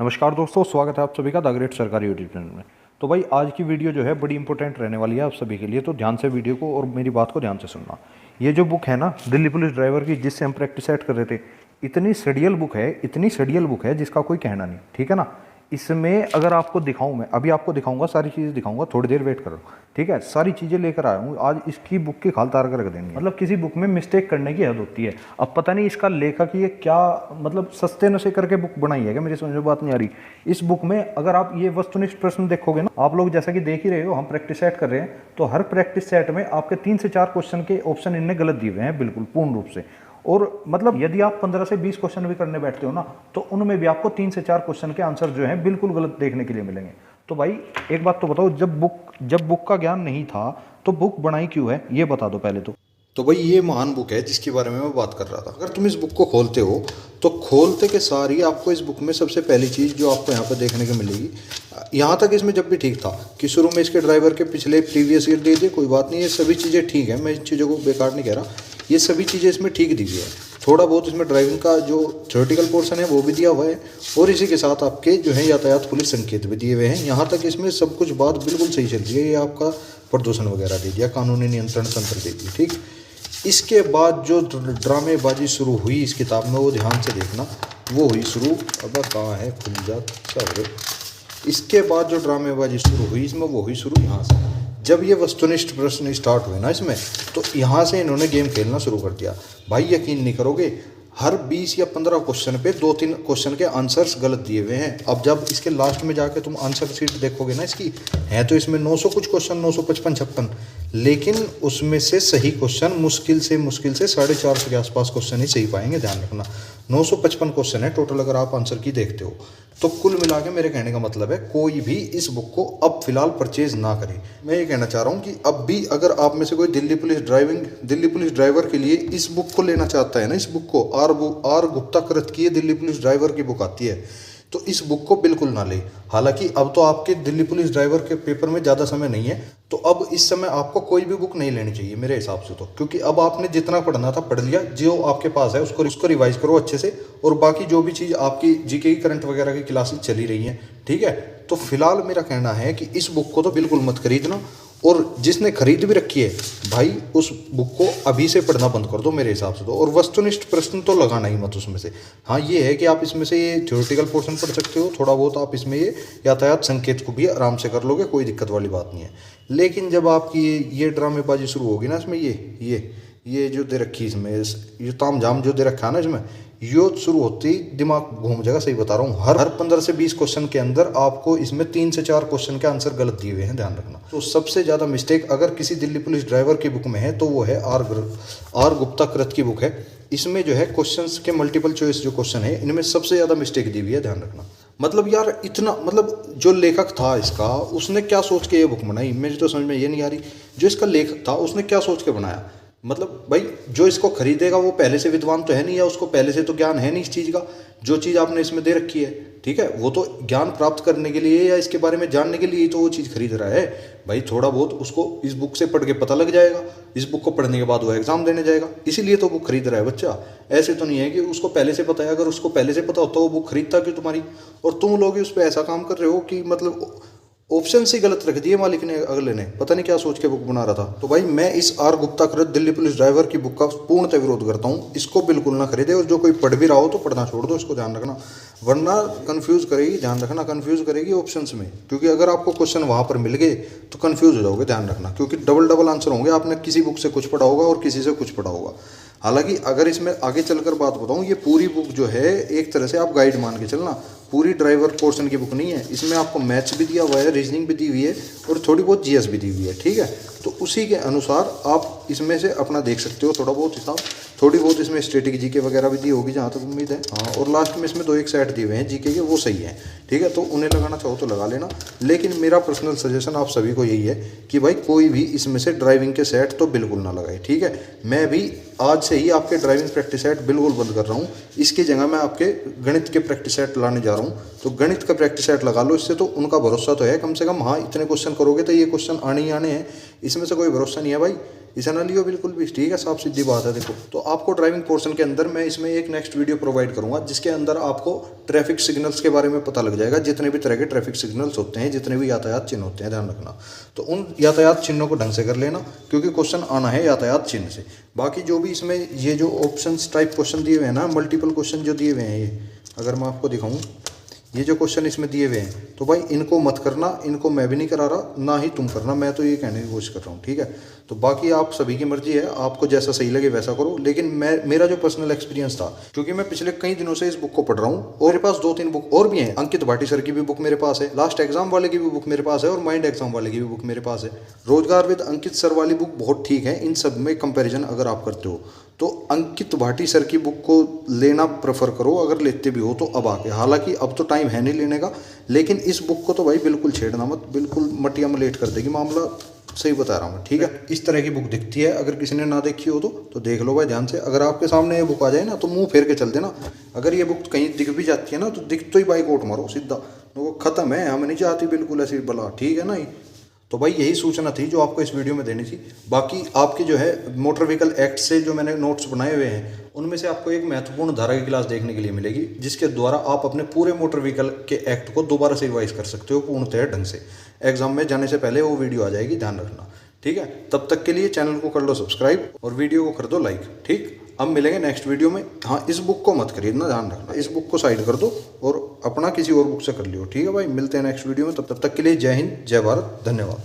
नमस्कार दोस्तों, स्वागत है आप सभी का द ग्रेट सरकारी यूट्यूब चैनल में। तो भाई आज की वीडियो जो है बड़ी इंपॉर्टेंट रहने वाली है आप सभी के लिए, तो ध्यान से वीडियो को और मेरी बात को ध्यान से सुनना। ये जो बुक है ना दिल्ली पुलिस ड्राइवर की, जिससे हम प्रैक्टिस सेट कर रहे थे, इतनी सडियल बुक है जिसका कोई कहना नहीं, ठीक है ना। इसमें अगर आपको दिखाऊं, मैं अभी आपको दिखाऊंगा, सारी चीज़ें दिखाऊंगा, थोड़ी देर वेट करो, ठीक है। सारी चीज़ें लेकर आया हूँ आज, इसकी बुक की खाल तार कर रख देंगे। मतलब किसी बुक में मिस्टेक करने की हद होती है। अब पता नहीं इसका लेखक ये क्या मतलब सस्ते नशे करके बुक बनाई है क्या, मेरी समझ में बात नहीं आ रही। इस बुक में अगर आप ये वस्तुनिष्ठ प्रश्न देखोगे ना, आप लोग जैसा कि देख ही रहे हो, हम प्रैक्टिस सेट कर रहे हैं, तो हर प्रैक्टिस सेट में आपके 3 से 4 क्वेश्चन के ऑप्शन इनने गलत दिए हुए हैं, बिल्कुल पूर्ण रूप से। और मतलब यदि आप 15 से 20 क्वेश्चन भी करने बैठते हो ना, तो उनमें भी आपको 3 से 4 क्वेश्चन के आंसर जो हैं बिल्कुल गलत देखने के लिए मिलेंगे। तो भाई एक बात तो बताओ, जब बुक का ज्ञान नहीं था तो बुक बनाई क्यों है, ये बता दो पहले तो भाई ये महान बुक है जिसके बारे में मैं बात कर रहा था। अगर तुम इस बुक को खोलते हो तो खोलते के सारी आपको इस बुक में सबसे पहली चीज़ जो आपको यहाँ पर देखने को मिलेगी, यहाँ तक इसमें जब भी ठीक था कि शुरू में इसके ड्राइवर के पिछले प्रीवियस ईयर दे दिए, कोई बात नहीं, ये सभी चीज़ें ठीक है, मैं इन चीज़ों को बेकार नहीं कह रहा, ये सभी चीज़ें इसमें ठीक दी गई है। थोड़ा बहुत इसमें ड्राइविंग का जो थ्योरेटिकल पोर्शन है वो भी दिया हुआ है, और इसी के साथ आपके जो है यातायात पुलिस संकेत भी दिए हुए हैं। यहाँ तक इसमें सब कुछ बात बिल्कुल सही चल रही है। ये आपका प्रदूषण वगैरह दे दिया, कानूनी नियंत्रण तंत्र दे दिया, ठीक। इसके बाद जो ड्रामेबाजी शुरू हुई इस किताब में, वो ध्यान से देखना, वो हुई शुरू, अब कहाँ है खुल जा सब। इसके बाद जो ड्रामेबाजी शुरू हुई इसमें, वो हुई शुरू यहाँ से। जब ये वस्तुनिष्ठ प्रश्न स्टार्ट हुए ना इसमें, तो यहाँ से इन्होंने गेम खेलना शुरू कर दिया। भाई यकीन नहीं करोगे, हर 20 या 15 क्वेश्चन पे 2-3 क्वेश्चन के आंसर्स गलत दिए हुए हैं। अब जब इसके लास्ट में जाके तुम आंसर शीट देखोगे ना इसकी, है तो इसमें 900 कुछ क्वेश्चन, 955-56, लेकिन उसमें से सही क्वेश्चन मुश्किल से 450 के आसपास क्वेश्चन ही सही पाएंगे, ध्यान रखना। 955 क्वेश्चन है टोटल अगर आप आंसर की देखते हो। तो कुल मिला के मेरे कहने का मतलब है, कोई भी इस बुक को अब फिलहाल परचेज ना करे। मैं ये कहना चाह रहा हूँ कि अब भी अगर आप में से कोई दिल्ली पुलिस ड्राइवर के लिए इस बुक को लेना चाहता है ना, इस बुक को आर गुप्ता कृत की दिल्ली पुलिस ड्राइवर की बुक आती है, तो इस बुक को बिल्कुल ना ले। हालांकि अब तो आपके दिल्ली पुलिस ड्राइवर के पेपर में ज़्यादा समय नहीं है, तो अब इस समय आपको कोई भी बुक नहीं लेनी चाहिए मेरे हिसाब से, तो क्योंकि अब आपने जितना पढ़ना था पढ़ लिया। जो आपके पास है उसको रिवाइज करो अच्छे से, और बाकी जो भी चीज़ आपकी जीके की करंट वगैरह की क्लासेस चली रही हैं, ठीक है। तो फिलहाल मेरा कहना है कि इस बुक को तो बिल्कुल मत खरीदना, और जिसने खरीद भी रखी है भाई उस बुक को अभी से पढ़ना बंद कर दो मेरे हिसाब से तो। और वस्तुनिष्ठ प्रश्न तो लगाना ही मत उसमें से। हाँ ये है कि आप इसमें से ये थ्योरेटिकल पोर्शन पढ़ सकते हो, थोड़ा बहुत आप इसमें ये यातायात संकेत को भी आराम से कर लोगे, कोई दिक्कत वाली बात नहीं है। लेकिन जब आपकी ये ड्रामेबाजी शुरू होगी ना इसमें, ये जो दे रखी इसमें, ये ताम झाम जो दे रखा है ना इसमें, यो शुरू होती ही दिमाग घूम जाएगा, सही बता रहा हूँ। हर 15 से 20 क्वेश्चन के अंदर आपको इसमें 3 से 4 क्वेश्चन के आंसर गलत दिए हुए हैं, ध्यान रखना। तो सबसे ज़्यादा मिस्टेक अगर किसी दिल्ली पुलिस ड्राइवर की बुक में है तो वो है आर गुप्ता कृत की बुक है। इसमें जो है क्वेश्चंस के मल्टीपल चॉइस जो क्वेश्चन है, इनमें सबसे ज़्यादा मिस्टेक दी हुई है, ध्यान रखना। मतलब यार इतना, मतलब जो लेखक था इसका, उसने क्या सोच के ये बुक बनाई, मेरी तो समझ में ये नहीं आ रही। जो इसका लेखक था उसने क्या सोच के बनाया, मतलब भाई जो इसको खरीदेगा वो पहले से विद्वान तो है नहीं, या उसको पहले से तो ज्ञान है नहीं इस चीज़ का। जो चीज़ आपने इसमें दे रखी है, ठीक है, वो तो ज्ञान प्राप्त करने के लिए या इसके बारे में जानने के लिए तो वो चीज़ खरीद रहा है। भाई थोड़ा बहुत उसको इस बुक से पढ़ के पता लग जाएगा, इस बुक को पढ़ने के बाद वो एग्जाम देने जाएगा, इसीलिए तो बुक खरीद रहा है बच्चा। ऐसे तो नहीं है कि उसको पहले से पता है। अगर उसको पहले से पता होता वो बुक खरीदता क्यों तुम्हारी। और तुम लोग उस पर ऐसा काम कर रहे हो कि मतलब ऑप्शन से गलत रख दिए मालिक ने, अगले ने पता नहीं क्या सोच के बुक बना रहा था। तो भाई मैं इस आर गुप्ता कृत दिल्ली पुलिस ड्राइवर की बुक का पूर्णतः विरोध करता हूँ। इसको बिल्कुल ना खरीदे, और जो कोई पढ़ भी रहा हो तो पढ़ना छोड़ दो, इसको ध्यान रखना, वरना कंफ्यूज करेगी, ध्यान रखना, कंफ्यूज करेगी ऑप्शंस में। क्योंकि अगर आपको क्वेश्चन वहाँ पर मिल गए तो कंफ्यूज हो जाओगे, ध्यान रखना, क्योंकि डबल आंसर होंगे। आपने किसी बुक से कुछ पढ़ा होगा और किसी से कुछ पढ़ा होगा। हालांकि अगर इसमें आगे चलकर बात बताऊँ, ये पूरी बुक जो है एक तरह से आप गाइड मान के चलना, पूरी ड्राइवर पोर्शन की बुक नहीं है। इसमें आपको मैथ्स भी दिया हुआ है, रीजनिंग भी दी हुई है, और थोड़ी बहुत जीएस भी दी हुई है, ठीक है। तो उसी के अनुसार आप इसमें से अपना देख सकते हो थोड़ा बहुत हिसाब। थोड़ी बहुत इसमें स्टैटिक जीके वगैरह भी दी होगी जहाँ तक उम्मीद है, हाँ। और लास्ट में इसमें 2-1 सेट दिए हुए हैं जीके के, वो सही है, ठीक है। तो उन्हें लगाना चाहो तो लगा लेना। लेकिन मेरा पर्सनल सजेशन आप सभी को यही है कि भाई कोई भी इसमें से ड्राइविंग के सेट तो बिल्कुल ना लगाए, ठीक है। मैं भी आज से ही आपके ड्राइविंग प्रैक्टिस सेट बिल्कुल बंद कर रहा हूँ। इसकी जगह मैं आपके गणित के प्रैक्टिस सेट लाने जा रहा हूँ। तो गणित का प्रैक्टिस सेट लगा लो, इससे तो उनका भरोसा तो है कम से कम, हाँ इतने क्वेश्चन करोगे तो ये क्वेश्चन आने ही आने हैं, इसमें से कोई भरोसा नहीं है भाई। इसे ना लियो बिल्कुल भी, ठीक है, साफ सीधी बात है। देखो तो आपको ड्राइविंग पोर्शन के अंदर मैं इसमें एक नेक्स्ट वीडियो प्रोवाइड करूंगा जिसके अंदर आपको ट्रैफिक सिग्नल्स के बारे में पता लग जाएगा, जितने भी तरह के ट्रैफिक सिग्नल्स होते हैं, जितने भी यातायात चिन्ह होते हैं, ध्यान रखना। तो उन यातायात चिन्हों को ढंग से कर लेना, क्योंकि क्वेश्चन आना है यातायात चिन्ह से। बाकी जो भी इसमें ये जो ऑप्शंस टाइप क्वेश्चन दिए हुए हैं ना, मल्टीपल क्वेश्चन जो दिए हुए हैं, ये अगर मैं आपको दिखाऊं, ये जो क्वेश्चन इसमें दिए हुए हैं, तो भाई इनको मत करना, इनको मैं भी नहीं करा रहा, ना ही तुम करना, मैं तो ये कहने की कोशिश कर रहा हूँ, ठीक है। तो बाकी आप सभी की मर्जी है, आपको जैसा सही लगे वैसा करो। लेकिन मेरा जो पर्सनल एक्सपीरियंस था, क्योंकि मैं पिछले कई दिनों से इस बुक को पढ़ रहा हूँ, और मेरे पास 2-3 बुक और भी हैं। अंकित भाटी सर की भी बुक मेरे पास है, लास्ट एग्जाम वाले की भी बुक मेरे पास है, और माइंड एग्जाम वाले की भी बुक मेरे पास है। रोजगार विद अंकित सर वाली बुक बहुत ठीक है, इन सब में कंपेरिजन अगर आप करते हो तो अंकित भाटी सर की बुक को लेना प्रेफर करो, अगर लेते भी हो तो अब आके। हालांकि अब तो टाइम है नहीं लेने का, लेकिन इस बुक को तो भाई बिल्कुल छेड़ना मत, बिल्कुल मटिया मलेट कर देगी मामला, सही बता रहा हूँ मैं, ठीक है। इस तरह की बुक दिखती है, अगर किसी ने ना देखी हो तो देख लो भाई ध्यान से। अगर आपके सामने ये बुक आ जाए ना तो मुंह फेर के चल देना। अगर ये बुक कहीं दिख भी जाती है ना, तो दिख तो ही बाइक आउट मारो सीधा, वो खत्म है, हमें नहीं चाहती बिल्कुल ऐसी बला, ठीक है ना। तो भाई यही सूचना थी जो आपको इस वीडियो में देनी थी। बाकी आपकी जो है मोटर व्हीकल एक्ट से जो मैंने नोट्स बनाए हुए हैं, उनमें से आपको एक महत्वपूर्ण धारा की क्लास देखने के लिए मिलेगी, जिसके द्वारा आप अपने पूरे मोटर व्हीकल के एक्ट को दोबारा से रिवाइज कर सकते हो पूर्णतः ढंग से। एग्जाम में जाने से पहले वो वीडियो आ जाएगी, ध्यान रखना, ठीक है। तब तक के लिए चैनल को कर लो सब्सक्राइब और वीडियो को कर दो लाइक, ठीक। अब मिलेंगे नेक्स्ट वीडियो में। हाँ, इस बुक को मत खरीदना, ध्यान रखना, इस बुक को साइड कर दो और अपना किसी और बुक से कर लियो, ठीक है भाई। मिलते हैं नेक्स्ट वीडियो में, तब तक के लिए जय हिंद, जय भारत, धन्यवाद।